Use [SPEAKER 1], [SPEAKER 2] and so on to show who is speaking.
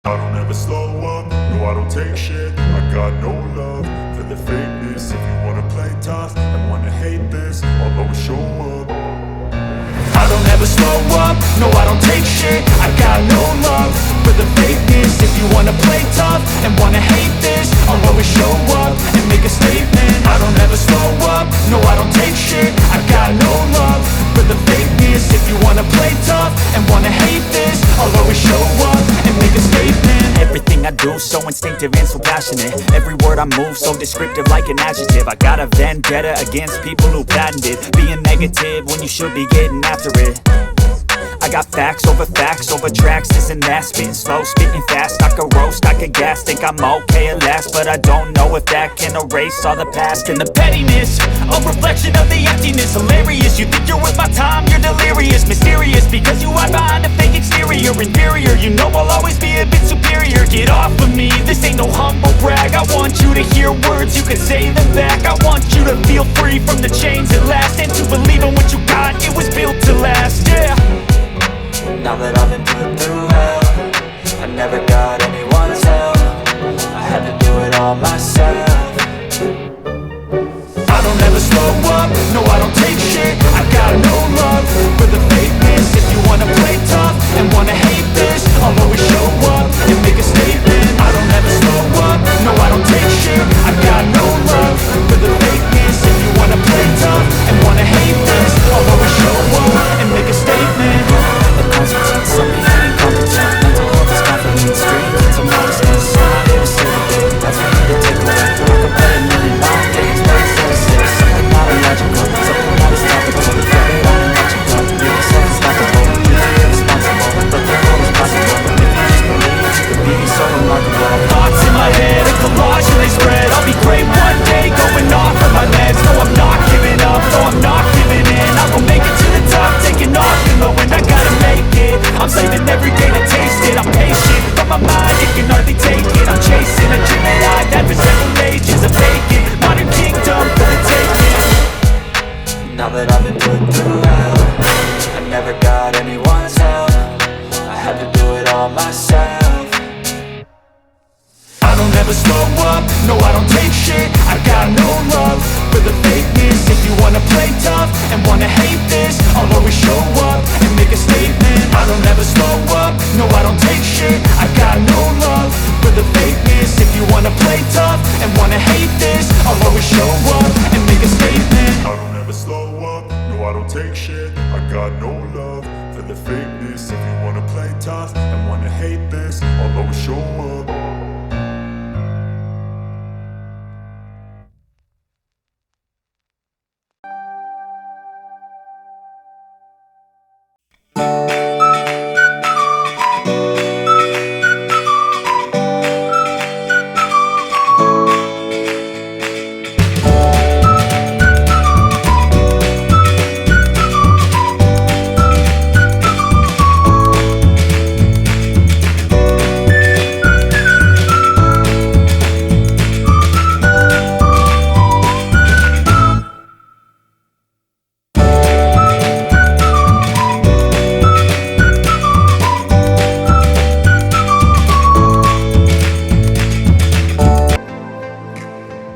[SPEAKER 1] I don't ever slow up, no I don't take shit. I got no love for the fakeness. If you wanna play tough and wanna hate this, I'll always show up.
[SPEAKER 2] I don't ever slow up, no I don't take shit. I got no love for the fakeness. If you wanna play tough and wanna hate this, I'll always show up and make a statement. I don't ever slow up, no I don't take shit. I got no love for the fakeness. If you wanna play tough and wanna hate this, I'll always show up and make a statement.
[SPEAKER 3] Everything I do so instinctive and so passionate. Every word I move so descriptive like an adjective. I got a vendetta against people who patented being negative when you should be getting after it. I got facts over tracks, this and that. Spitting slow, spitting fast, I could roast, I could gas. Think I'm okay at last, but I don't know if that can erase all the past. And the pettiness, a reflection of the emptiness. Hilarious, you think you're worth my time, you're delirious. Mysterious, because you hide behind a fake exterior. Inferior, you know I'll always be a bit superior. Get off of me, this ain't no humble brag. I want you to hear words, you can say them back. I want you to feel free from the chains at last, and to believe in what you got, it was built to last, yeah. Now
[SPEAKER 2] never got anyone's help. I had to do it all myself. I don't ever slow up, no I don't take shit. I got no love for the fakeness. If you wanna play tough and wanna hate this, I'll always show up and make a statement. I don't ever slow up, no I don't take shit. I got no love for the fakeness. If you wanna play tough and wanna hate this, I'll always show up and make a statement.
[SPEAKER 1] I don't ever slow up, no I don't take shit. I got no love for the fakeness. If you wanna play tough